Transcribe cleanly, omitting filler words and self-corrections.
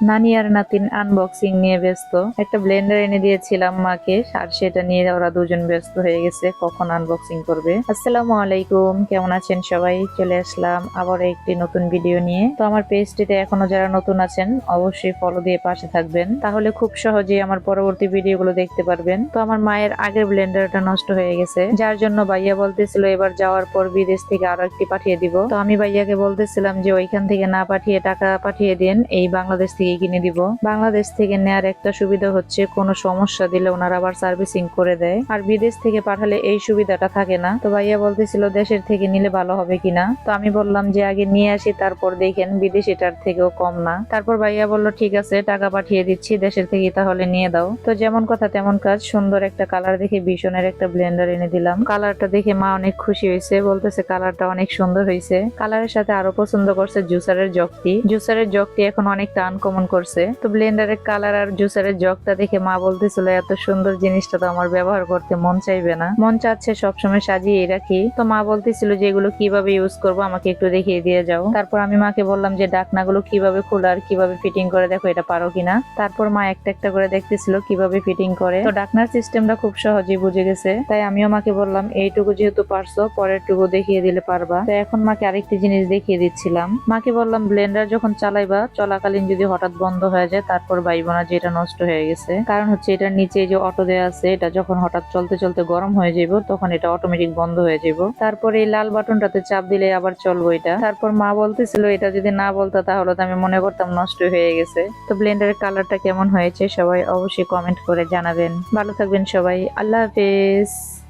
নানি আর নাতিন আনবক্সিং নিয়ে ব্যস্ত। একটা ব্লেন্ডার এনে দিয়েছিলাম মাকে, আর সেটা নিয়ে ওরা দুজন ব্যস্ত হয়ে গেছে কখন আনবক্সিং করবে। আসসালামু আলাইকুম, কেমন আছেন সবাই? চলে আসলাম আবার একটি নতুন ভিডিও নিয়ে। তো আমার পেজটিতে এখনো যারা নতুন আছেন অবশ্যই ফলো দিয়ে পাশে থাকবেন, তাহলে খুব সহজেই আমার পরবর্তী ভিডিওগুলো দেখতে পারবেন। তো আমার মায়ের আগের ব্লেন্ডারটা নষ্ট হয়ে গেছে, যার জন্য ভাইয়া বলতেছিল এবার যাওয়ার পর বিদেশ থেকে আরো একটি পাঠিয়ে দিব। তো আমি ভাইয়াকে বলতেছিলাম যে ওইখান থেকে না পাঠিয়ে টাকা পাঠিয়ে দেন, এই বাংলাদেশ থেকে কিনে দিব। বাংলাদেশ থেকে নেয়ার একটা সুবিধা হচ্ছে কোনো সমস্যা দিলে ওনারা আবার সার্ভিসিং করে দেয়, আর বিদেশ থেকে পাঠালে এই সুবিধাটা থাকে না। তো ভাইয়া বলতেছিল দেশের থেকে নিলে ভালো হবে কিনা। তো আমি বললাম যে আগে নিয়ে আসি, তারপর দেখেন, বিদেশিটার থেকেও কম না। তারপর ভাইয়া বলল ঠিক আছে, টাকা পাঠিয়ে দিচ্ছি, দেশের থেকে তাহলে নিয়ে দাও। তো যেমন কথা তেমন কাজ, সুন্দর একটা কালার দেখে ভীষণের একটা ব্লেন্ডার এনে দিলাম। কালারটা দেখে মা অনেক খুশি হয়েছে, বলতেছে কালারটা অনেক সুন্দর হয়েছে। কালারের সাথে আরো পছন্দ করছে জুসারের জগটি। জুসারের জগটি এখন অনেকটা আনকমন করছে। তো ব্লেন্ডারের কালার আর জুসারের জগটা দেখে মা বলতেছিল এত সুন্দর জিনিসটা তো আমার ব্যবহার করতে মন চাইবে না, মন চাচ্ছে সবসময় সাজিয়ে রাখি। তো মা বলতেছিল যে এগুলো কিভাবে ইউজ করব আমাকে একটু দেখিয়ে দিয়ে যাও। তারপর আমি মাকে বললাম যে ডাকনাগুলো কিভাবে খোলা আর কিভাবে ফিটিং করে দেখো, এটা পারো কিনা। তারপর মা একটা একটা করে দেখতেছিল কিভাবে ফিটিং করে। তো ডাকনার সিস্টেমটা খুব সহজেই বুঝে গেছে, তাই আমিও মাকে বললাম এইটুকু যেহেতু পারছো পরের টুকু দেখিয়ে দিলে পারবা। তো এখন মাকে আরেকটি জিনিস দেখিয়ে দিচ্ছিলাম। মাকে বললাম ব্লেন্ডার যখন চালাইবা চলাকালীন যদি হঠাৎ বন্ধ হয়ে যায় তারপর ভাইবো না যে এটা নষ্ট হয়ে গেছে। কারণ হচ্ছে এটার নিচে যে অটো দেয়া আছে, এটা যখন হঠাৎ চলতে চলতে গরম হয়ে যাবে তখন এটা অটোমেটিক বন্ধ হয়ে যাবে। তারপর এই লাল বাটনটাতে চাপ দিলে আবার চলবো এটা। তারপর মা বলতেছিল এটা যদি না বলতো তাহলে তো আমি মনে করতাম নষ্ট হয়ে গেছে। তো ব্লেন্ডারের কালারটা কেমন হয়েছে সবাই অবশ্যই কমেন্ট করে জানাবেন। ভালো থাকবেন সবাই, আল্লাহ হাফেজ।